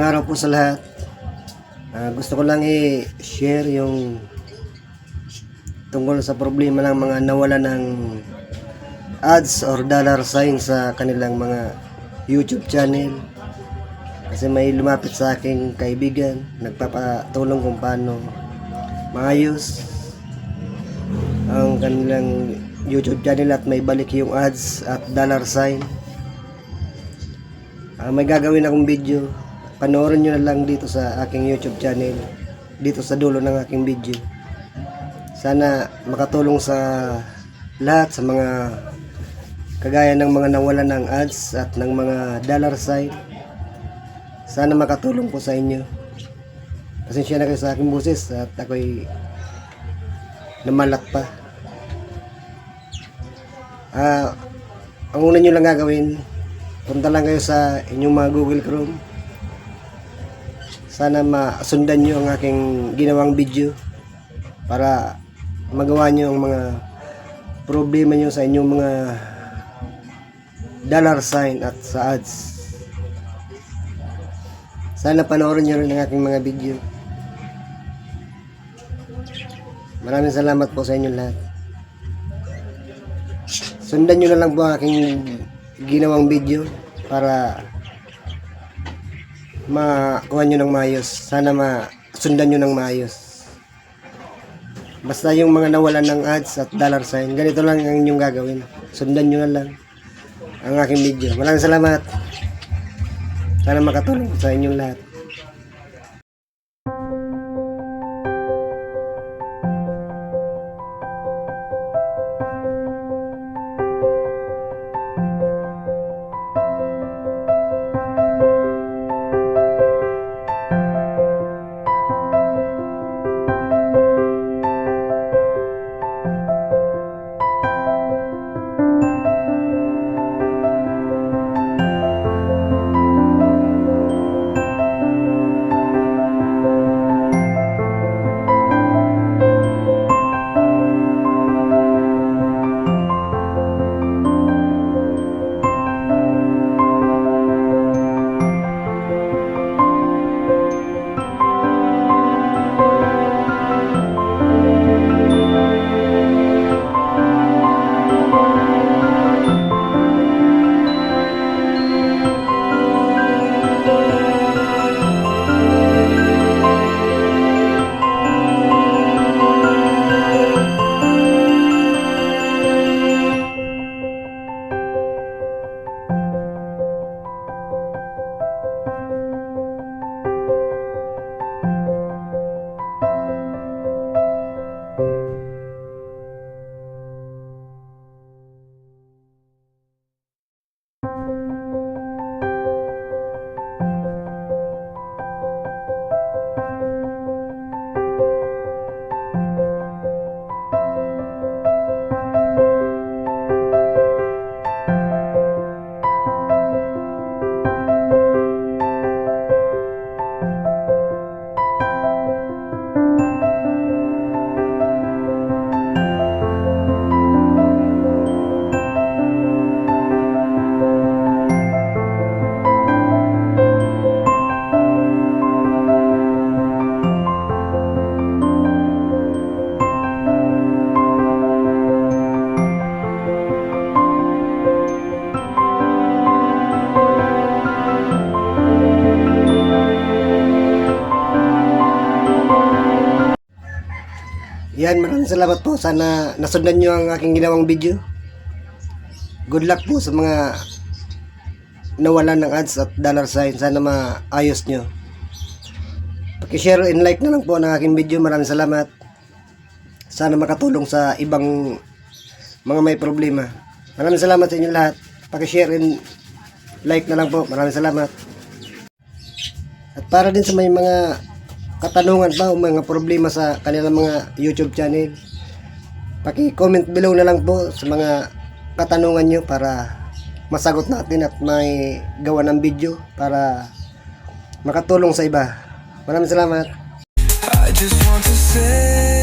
Magandang araw po sa lahat. Gusto ko lang i-share yung tungkol sa problema ng mga nawala ng ads or dollar sign sa kanilang mga YouTube channel. Kasi may lumapit sa aking kaibigan, nagpapatulong kung paano maayos ang kanilang YouTube channel at may balik yung ads at dollar sign. May gagawin akong video. Panoorin nyo na lang dito sa aking YouTube channel, dito sa dulo ng aking video. Sana makatulong sa lahat, sa mga kagaya ng mga nawalan ng ads at ng mga dollar sign. Sana makatulong po sa inyo. Pasensya na kayo sa aking boses at ako'y namalat pa. Ang una nyo lang gagawin, punta lang kayo sa inyong mga Google Chrome. Sana masundan nyo ang aking ginawang video para magawa nyo ang mga problema nyo sa inyong mga dollar sign at sa ads. Sana panoorin nyo rin ang aking mga video. Maraming salamat po sa inyo lahat. Sundan nyo na lang po ang aking ginawang video para makuha nyo ng maayos. Sana masundan nyo ng maayos. Basta yung mga nawalan ng ads at dollar sign, ganito lang ang inyong gagawin. Sundan nyo na lang ang aking video. Maraming salamat. Sana makatulong sa inyong lahat. Yan, maraming salamat po. Sana nasundan nyo ang aking ginawang video. Good luck po sa mga nawalan ng ads at dollar sign. Sana maayos nyo. Paki-share and like na lang po ng aking video. Maraming salamat. Sana makatulong sa ibang mga may problema. Maraming salamat sa inyo lahat. Paki-share and like na lang po. Maraming salamat. At para din sa may mga katanungan pa o mga problema sa kanilang mga YouTube channel, paki-comment below na lang po sa mga katanungan nyo para masagot natin at may gawa ng video para makatulong sa iba. Maraming salamat. I just want to say